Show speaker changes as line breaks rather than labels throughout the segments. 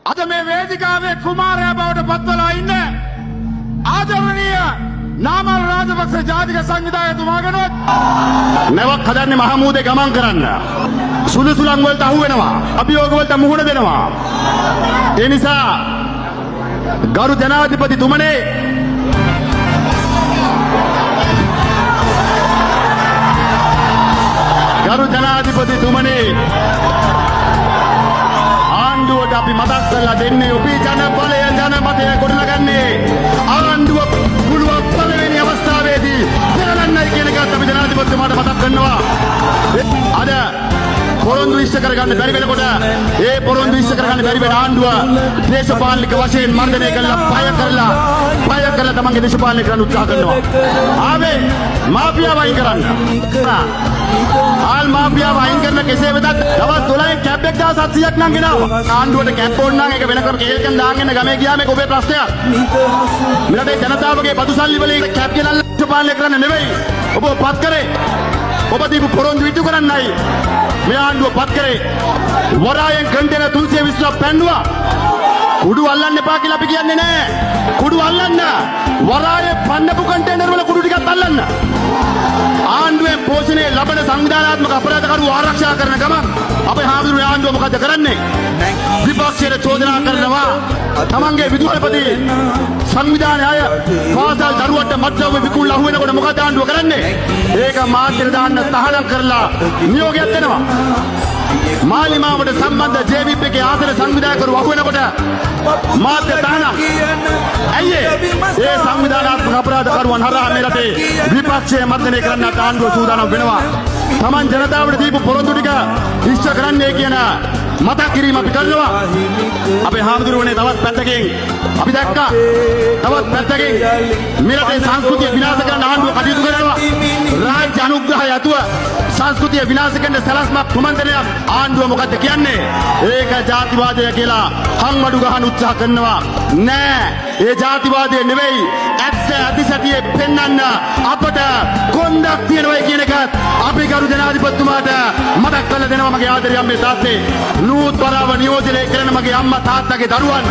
අද මේ වේදිකාවේ කුමාරයා බවට පත්වලා ඉන්න ආදරණීය නාමල් රාජපක්ෂ ජාතික සංවිධායකතුමාගෙනුත් නැවක් හදන්නේ මහමූදේ ගමන් කරන්න. සුළුසුලන් වලට අහු වෙනවා. අභියෝග වලට මුහුණ දෙනවා. ඒ නිසා ගරු ජනාධිපතිතුමනේ ගරු ජනාධිපතිතුමනේ ආණ්ඩුවට අපි මතක් කරලා දෙන්නේ අපි ජන බලය ජනමතය ගොඩනගන්නේ ආණ්ඩුව පුළුවන් පළවෙනි අවස්ථාවේදී පෙරලන්නයි කියන එකත් අපි ජනාධිපතිතුමාට මතක් කරනවා. අද පොරොන්දු ඉෂ්ට කරගන්න බැරි වෙනකොට ඒ පොරොන්දු ඉෂ්ට කරගන්න බැරි වෙන ආණ්ඩුව දේශපාලනික වශයෙන් මර්ධනය කරලා පය කරලා තමන්ගේ දේශපාලනය කරන්න උත්සාහ කරනවා. ආවේ මාෆියාව අයින් කරන්න. ආල් මාෆියාව අයින් කරන කෙසේ වෙතත් දවස් 12න් කැප් 1700ක් නම් ගෙනාවා. ආණ්ඩුවට කැප් ඕන නම් ඒක වෙන ක්‍රම කේල්කෙන් දාගෙන ගමේ ගියාම ඒක ඔබේ ප්‍රශ්නයක්. මෙරටේ ජනතාවගේ බදු සල්ලි වලින් කැප් ගෙනල්ලා දේශපාලනය කරන්න නෙවෙයි. ඔබ පත් කරේ ඔබ දීපු පොරොන්දු ඉටු කරන්නයි මේ ආණ්ඩුව පත් කරේ. වරායෙන් කන්ටේනර් 320ක් පැන්නුවා. කුඩු අල්ලන්න එපා කියලා අපි කියන්නේ නැහැ. කුඩු අල්ලන්න. වරායේ පන්නපු කන්ටේනර් වල කුඩු ටිකක් අල්ලන්න. ආණ්ඩුවේ පෝෂණය ලබන සංවිධානාත්මක අපරාධකරු ආරක්ෂා කරන ගමන් අපේ හාමුදුරුවෝ ආණ්ඩුව මොකද කරන්නේ? විපක්ෂයට චෝදනා කරනවා. තමන්ගේ විදුහල්පති සංවිධානයේ අය පාසල් දරුවන්ට මත්ද්‍රව්‍ය විකුණන අහු වෙනකොට මොකද ආණ්ඩුව කරන්නේ? ඒක මාධ්‍යට දාන්න තහනම් කරලා නියෝගයක් දෙනවා. මාලිමාවට සම්බන්ධ ජේවිප් එකේ ආසන සංවිධායකවරු අහු වෙනකොට මාධ්‍ය තහනම්. ඇයි ඒ සංවිධානාත්මක අපරාධකරුවන් හරහා මේ රටේ විපක්ෂයේ මර්ධනය කරන්නට ආණ්ඩුව සූදානම් වෙනවා. තමන් ජනතාවට දීපු පොරොන්දු ටික ඉෂ්ට කරන්නේ කියන මතක් කිරීම අපි කරනවා. අපේ හාමුදුරුවනේ තවත් පැත්තකින් අපි දැක්කා තවත් පැත්තකින් මේ රටේ සංස්කෘතිය විනාශ කරන්න ආණ්ඩුව කටයුතු කරනවා. රාජ්‍ය අනුග්‍රහය ඇතුව සංස්කෘතිය විනාශ කරන සලස්මක් කුමන්ත්‍රණයක් ආණ්ඩුව මොකද්ද කියන්නේ? ඒක ජාතිවාදය කියලා හංමඩු ගහන උත්සාහ කරනවා. නෑ ඒ ජාතිවාදය නෙවෙයි. ඇත්ත අතිසතියේ පෙන්වන්න අපට කොන්දක් තියෙනවා කියන එකත් අපි ගරු ජනාධිපතිතුමාට මතක් කරලා දෙනවා. මගේ ආදරය අම්මේ තාත්තේ නූත්පරව නියෝජනය කරන මගේ අම්මා තාත්තගේ දරුවන්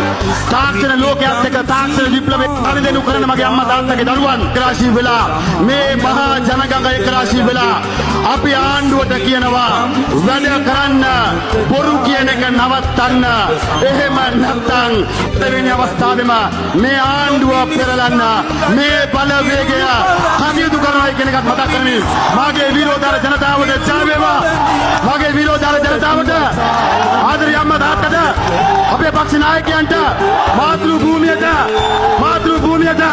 තාක්ෂණ ලෝකයේත් එක්ක තාක්ෂණ විප්ලවයේ අනුදෙනු කරන මගේ අම්මා තාත්තගේ දරුවන් එක්රාශී වෙලා මේ මහා ජනගංග එක්රාශී වෙලා අපි ආණ්ඩුවට කියනවා වැඩ කරන්න බොරු කියන එක නවත්තන්න. එහෙම නැත්නම් දෙවෙනි අවස්ථාවේම මේ ආණ්ඩුව පෙරලන්න මේ බලවේගය කටයුතු කරනවා කියන එකත් මතක් කරමින් මාගේ විරෝධාර ජනතාවට ජය වේවා. මාගේ විරෝධාර ජනතාවට ආදරේ අම්මා තාත්තට අපේ පක්ෂ නායකයන්ට මාතෘ භූමියට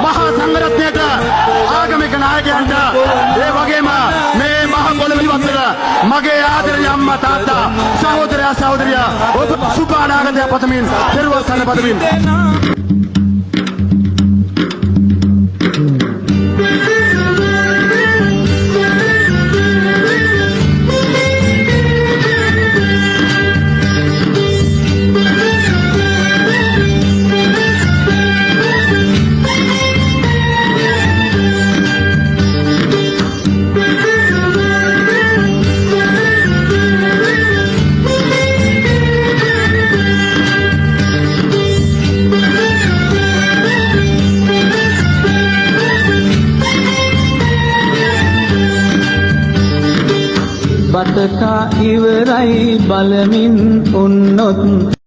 මහා සංඝරත්නයට ආගමික නායකයන්ට ඒ වගේම මේ මහ පොළොව ඉවත්වල මගේ ආදරේ අම්මා තාත්තා සහෝදරයා සහෝදරියා ඔබ සුබ අනාගතය පතමින් දරුවා සන්න පතමින්
බතකා ඉවරයි බලමින් උන්නොත්